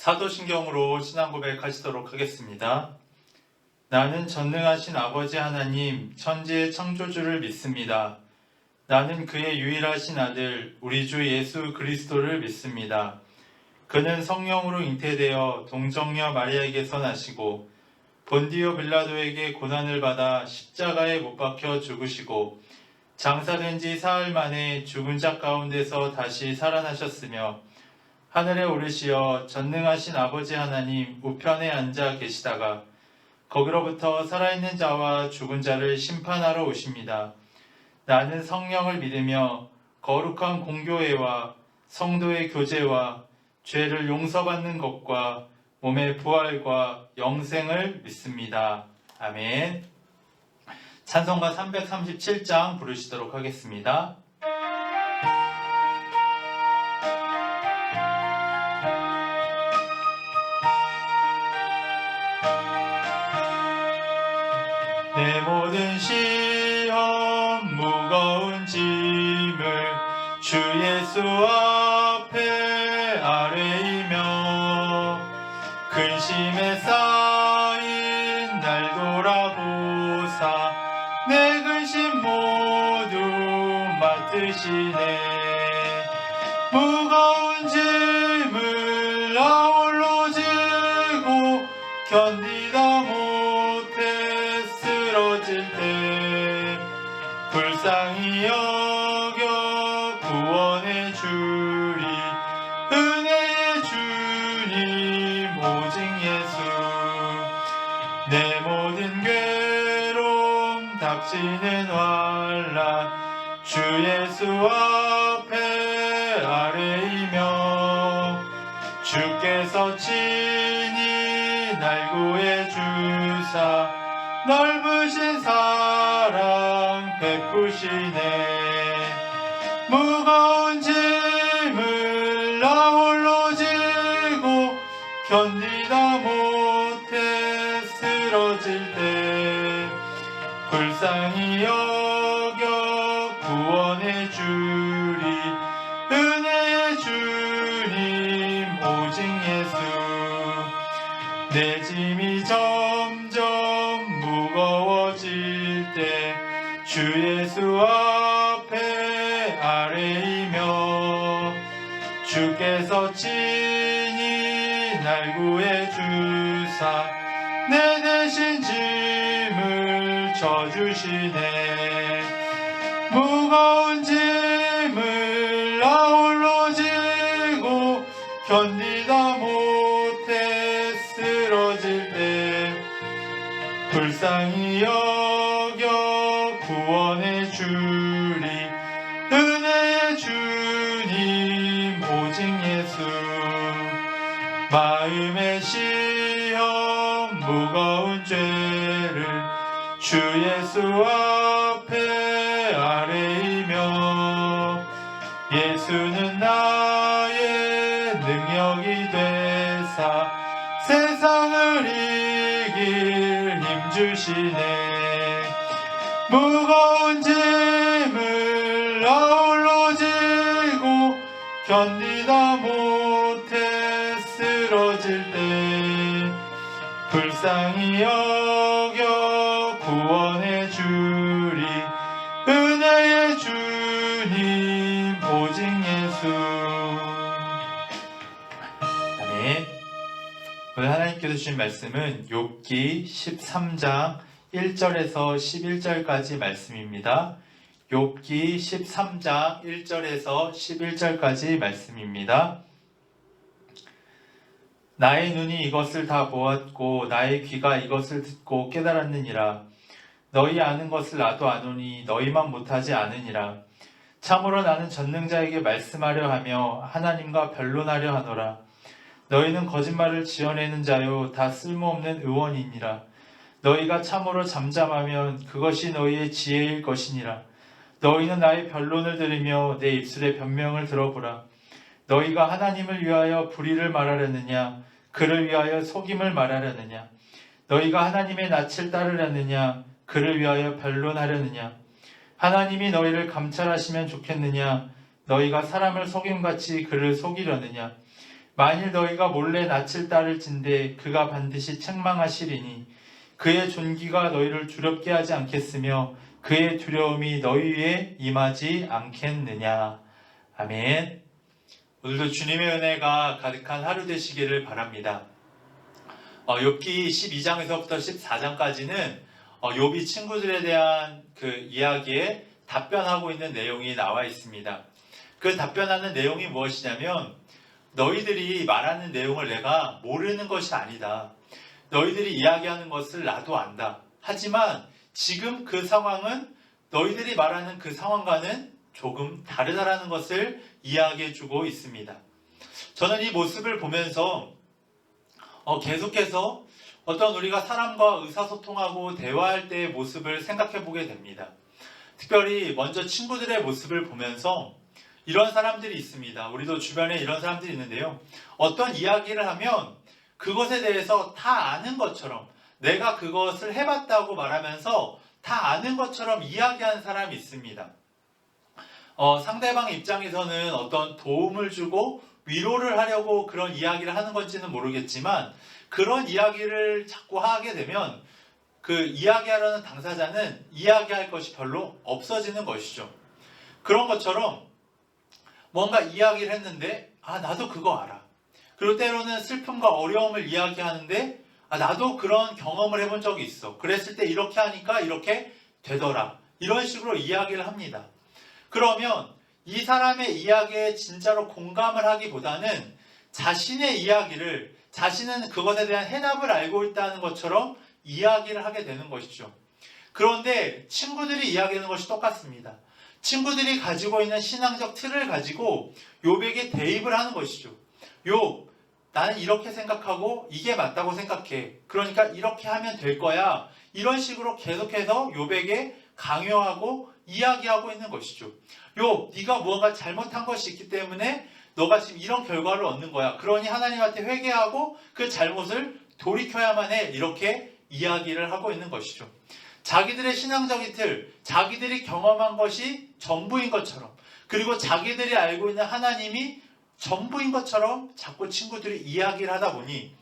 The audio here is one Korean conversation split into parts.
사도신경으로 신앙 고백하시도록 하겠습니다. 나는 전능하신 아버지 하나님, 천지의 창조주를 믿습니다. 나는 그의 유일하신 아들, 우리 주 예수 그리스도를 믿습니다. 그는 성령으로 잉태되어 동정녀 마리아에게서 나시고 본디오 빌라도에게 고난을 받아 십자가에 못 박혀 죽으시고 장사된 지 사흘 만에 죽은 자 가운데서 다시 살아나셨으며 하늘에 오르시어 전능하신 아버지 하나님 우편에 앉아 계시다가 거기로부터 살아있는 자와 죽은 자를 심판하러 오십니다. 나는 성령을 믿으며 거룩한 공교회와 성도의 교제와 죄를 용서받는 것과 몸의 부활과 영생을 믿습니다. 아멘. 찬송가 337장 부르시도록 하겠습니다. 내 모든 시험 무거운 짐을 주 예수 앞에 아뢰이며 근심에 쌓인 날 돌아보사 내 근심 모두 맡으시네. 무거운 짐을 나 홀로 지고 견디다 못해 쓰러질 때 불쌍히 여겨 구원해 주리. 은혜의 주님 오직 예수. 내 모든 괴로움 닥치는 환난 주 예수 앞에 아뢰이며 주께서 친히 날 구해 주사 넓으신 사랑 베푸시네. 무거운 짐을 나 홀로 지고 견디다 못해 쓰러질 때 불쌍히 여겨 구원해 주리. 은혜의 주님 오직 예수. 내 짐이 점점 무거워질 때 주 예수 앞에 아뢰이며 주께서 친히 날 구해 주사 내 대신 짐을 져주시네. 무거운 짐을 나 홀로 지고 견디다 못해 쓰러질 때 불쌍히 여겨 구원해 주리. 은혜의 주님 오직 예수. 마음의 시험 무거운 죄를 주 예수 앞에 아뢰이며 예수는 나의 능력이 되사 세상을 이길 힘 주시네. 무거운 짐을 나 홀로 지고 견디다 못해 쓰러질 때 불쌍히 여겨 구원해 주리. 은혜의 주님 오직 예수. 아멘. 오늘 하나님께서 주신 말씀은 욥기 13장 1절에서 11절까지 말씀입니다. 욥기 13장 1절에서 11절까지 말씀입니다. 나의 눈이 이것을 다 보았고 나의 귀가 이것을 듣고 깨달았느니라. 너희 아는 것을 나도 아노니 너희만 못하지 않으니라. 참으로 나는 전능자에게 말씀하려 하며 하나님과 변론하려 하노라. 너희는 거짓말을 지어내는 자요 다 쓸모없는 의원이니라. 너희가 참으로 잠잠하면 그것이 너희의 지혜일 것이니라. 너희는 나의 변론을 들으며 내 입술의 변명을 들어보라. 너희가 하나님을 위하여 불의를 말하려느냐 그를 위하여 속임을 말하려느냐. 너희가 하나님의 낯을 따르려느냐 그를 위하여 변론하려느냐. 하나님이 너희를 감찰하시면 좋겠느냐 너희가 사람을 속임같이 그를 속이려느냐. 만일 너희가 몰래 낯을 따를진대 그가 반드시 책망하시리니 그의 존귀가 너희를 두렵게 하지 않겠으며 그의 두려움이 너희 위에 임하지 않겠느냐. 아멘. 오늘도 주님의 은혜가 가득한 하루 되시기를 바랍니다. 욥기 12장에서부터 14장까지는 욥이 친구들에 대한 그 이야기에 답변하고 있는 내용이 나와 있습니다. 그 답변하는 내용이 무엇이냐면 너희들이 말하는 내용을 내가 모르는 것이 아니다. 너희들이 이야기하는 것을 나도 안다. 하지만 지금 그 상황은 너희들이 말하는 그 상황과는 조금 다르다라는 것을 이야기해주고 있습니다. 저는 이 모습을 보면서 계속해서 어떤 우리가 사람과 의사소통하고 대화할 때의 모습을 생각해 보게 됩니다. 특별히 먼저 친구들의 모습을 보면서 이런 사람들이 있습니다. 우리도 주변에 이런 사람들이 있는데요. 어떤 이야기를 하면 그것에 대해서 다 아는 것처럼 내가 그것을 해봤다고 말하면서 다 아는 것처럼 이야기하는 사람이 있습니다. 상대방 입장에서는 어떤 도움을 주고 위로를 하려고 그런 이야기를 하는 건지는 모르겠지만 그런 이야기를 자꾸 하게 되면 그 이야기하려는 당사자는 이야기할 것이 별로 없어지는 것이죠. 그런 것처럼 뭔가 이야기를 했는데 나도 그거 알아. 그리고 때로는 슬픔과 어려움을 이야기하는데 나도 그런 경험을 해본 적이 있어. 그랬을 때 이렇게 하니까 이렇게 되더라. 이런 식으로 이야기를 합니다. 그러면 이 사람의 이야기에 진짜로 공감을 하기보다는 자신의 이야기를 자신은 그것에 대한 해답을 알고 있다는 것처럼 이야기를 하게 되는 것이죠. 그런데 친구들이 이야기하는 것이 똑같습니다. 친구들이 가지고 있는 신앙적 틀을 가지고 욥에게 대입을 하는 것이죠. 욥, 나는 이렇게 생각하고 이게 맞다고 생각해. 그러니까 이렇게 하면 될 거야. 이런 식으로 계속해서 욥에게 강요하고 이야기하고 있는 것이죠. 욥, 네가 무언가 잘못한 것이 있기 때문에 너가 지금 이런 결과를 얻는 거야. 그러니 하나님한테 회개하고 그 잘못을 돌이켜야만 해. 이렇게 이야기를 하고 있는 것이죠. 자기들의 신앙적인 틀, 자기들이 경험한 것이 전부인 것처럼, 그리고 자기들이 알고 있는 하나님이 전부인 것처럼 자꾸 친구들이 이야기를 하다 보니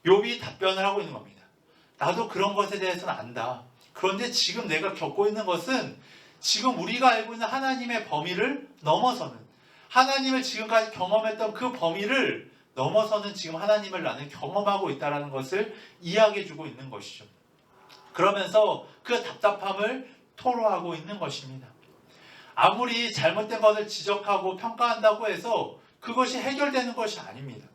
욥이 답변을 하고 있는 겁니다. 나도 그런 것에 대해서는 안다. 그런데 지금 내가 겪고 있는 것은 지금 우리가 알고 있는 하나님의 범위를 넘어서는, 하나님을 지금까지 경험했던 그 범위를 넘어서는 지금 하나님을 나는 경험하고 있다는 것을 이야기해주고 있는 것이죠. 그러면서 그 답답함을 토로하고 있는 것입니다. 아무리 잘못된 것을 지적하고 평가한다고 해서 그것이 해결되는 것이 아닙니다.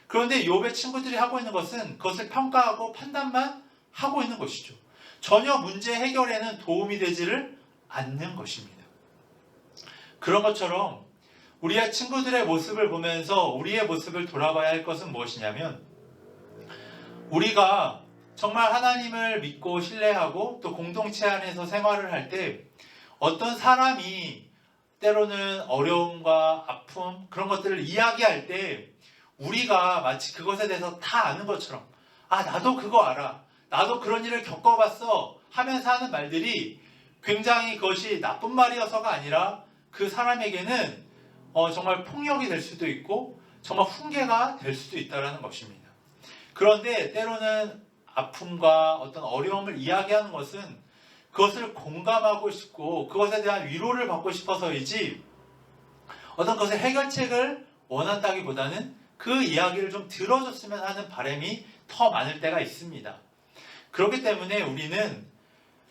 그런데 욥의 친구들이 하고 있는 것은 그것을 평가하고 판단만 하고 있는 것이죠. 전혀 문제 해결에는 도움이 되지를 않는 것입니다. 그런 것처럼 우리의 친구들의 모습을 보면서 우리의 모습을 돌아봐야 할 것은 무엇이냐면 우리가 정말 하나님을 믿고 신뢰하고 또 공동체 안에서 생활을 할 때 어떤 사람이 때로는 어려움과 아픔 그런 것들을 이야기할 때 우리가 마치 그것에 대해서 다 아는 것처럼 나도 그거 알아. 나도 그런 일을 겪어봤어 하면서 하는 말들이 굉장히 그것이 나쁜 말이어서가 아니라 그 사람에게는 정말 폭력이 될 수도 있고 정말 훈계가 될 수도 있다는 것입니다. 그런데 때로는 아픔과 어떤 어려움을 이야기하는 것은 그것을 공감하고 싶고 그것에 대한 위로를 받고 싶어서이지 어떤 것의 해결책을 원한다기보다는 그 이야기를 좀 들어줬으면 하는 바람이 더 많을 때가 있습니다. 그렇기 때문에 우리는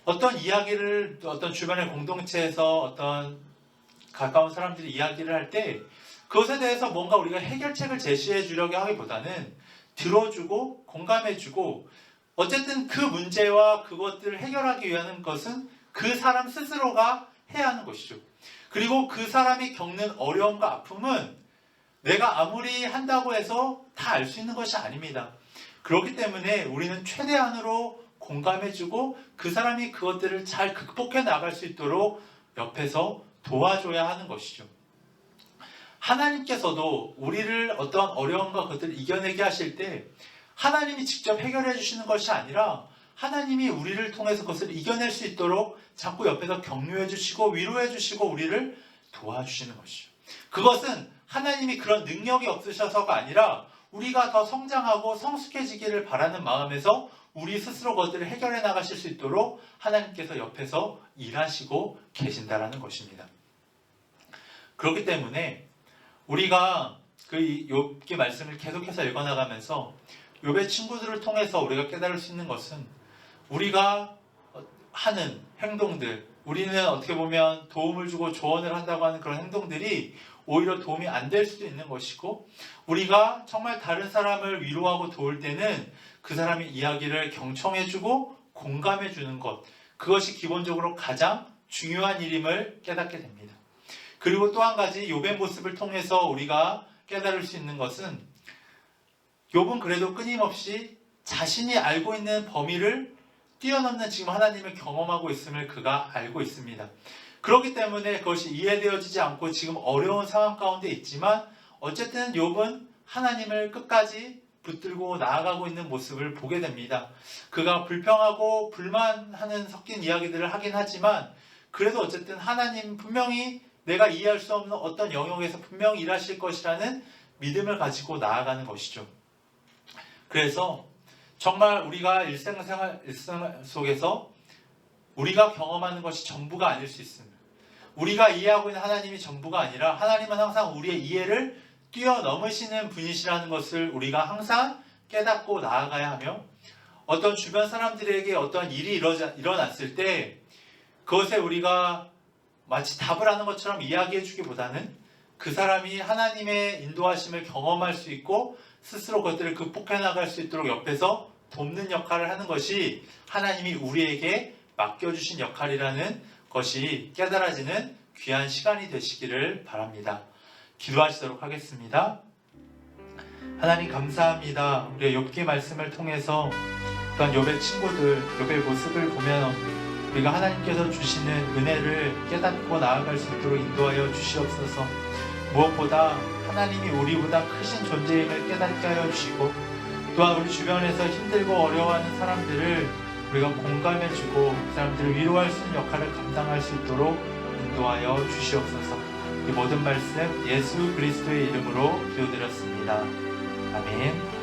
어떤 이야기를 어떤 주변의 공동체에서 어떤 가까운 사람들이 이야기를 할 때 그것에 대해서 뭔가 우리가 해결책을 제시해 주려고 하기보다는 들어주고 공감해주고 어쨌든 그 문제와 그것들을 해결하기 위한 것은 그 사람 스스로가 해야 하는 것이죠. 그리고 그 사람이 겪는 어려움과 아픔은 내가 아무리 한다고 해서 다 알 수 있는 것이 아닙니다. 그렇기 때문에 우리는 최대한으로 공감해주고 그 사람이 그것들을 잘 극복해 나갈 수 있도록 옆에서 도와줘야 하는 것이죠. 하나님께서도 우리를 어떤 어려움과 그것들을 이겨내게 하실 때 하나님이 직접 해결해 주시는 것이 아니라 하나님이 우리를 통해서 그것을 이겨낼 수 있도록 자꾸 옆에서 격려해 주시고 위로해 주시고 우리를 도와주시는 것이죠. 그것은 하나님이 그런 능력이 없으셔서가 아니라 우리가 더 성장하고 성숙해지기를 바라는 마음에서 우리 스스로 그것들을 해결해 나가실 수 있도록 하나님께서 옆에서 일하시고 계신다라는 것입니다. 그렇기 때문에 우리가 그 욥기 말씀을 계속해서 읽어나가면서 욥의 친구들을 통해서 우리가 깨달을 수 있는 것은 우리가 하는 행동들, 우리는 어떻게 보면 도움을 주고 조언을 한다고 하는 그런 행동들이 오히려 도움이 안 될 수도 있는 것이고, 우리가 정말 다른 사람을 위로하고 도울 때는 그 사람의 이야기를 경청해주고 공감해주는 것, 그것이 기본적으로 가장 중요한 일임을 깨닫게 됩니다. 그리고 또 한 가지 욥의 모습을 통해서 우리가 깨달을 수 있는 것은, 욥은 그래도 끊임없이 자신이 알고 있는 범위를 뛰어넘는 지금 하나님을 경험하고 있음을 그가 알고 있습니다. 그렇기 때문에 그것이 이해되어지지 않고 지금 어려운 상황 가운데 있지만 어쨌든 욥은 하나님을 끝까지 붙들고 나아가고 있는 모습을 보게 됩니다. 그가 불평하고 불만하는 섞인 이야기들을 하긴 하지만 그래도 어쨌든 하나님 분명히 내가 이해할 수 없는 어떤 영역에서 분명히 일하실 것이라는 믿음을 가지고 나아가는 것이죠. 그래서 정말 우리가 일상 속에서 우리가 경험하는 것이 전부가 아닐 수 있습니다. 우리가 이해하고 있는 하나님이 전부가 아니라 하나님은 항상 우리의 이해를 뛰어넘으시는 분이시라는 것을 우리가 항상 깨닫고 나아가야 하며, 어떤 주변 사람들에게 어떤 일이 일어났을 때 그것에 우리가 마치 답을 하는 것처럼 이야기해 주기보다는 그 사람이 하나님의 인도하심을 경험할 수 있고 스스로 그것들을 극복해 나갈 수 있도록 옆에서 돕는 역할을 하는 것이 하나님이 우리에게 맡겨주신 역할이라는 것이 깨달아지는 귀한 시간이 되시기를 바랍니다. 기도하시도록 하겠습니다. 하나님 감사합니다. 우리의 욥기 말씀을 통해서 또한 욥의 친구들, 욥의 모습을 보면 우리가 하나님께서 주시는 은혜를 깨닫고 나아갈 수 있도록 인도하여 주시옵소서. 무엇보다 하나님이 우리보다 크신 존재임을 깨닫게 하여 주시고, 또한 우리 주변에서 힘들고 어려워하는 사람들을 우리가 공감해주고 그 사람들을 위로할 수 있는 역할을 감당할 수 있도록 인도하여 주시옵소서. 이 모든 말씀 예수 그리스도의 이름으로 기도드렸습니다. 아멘.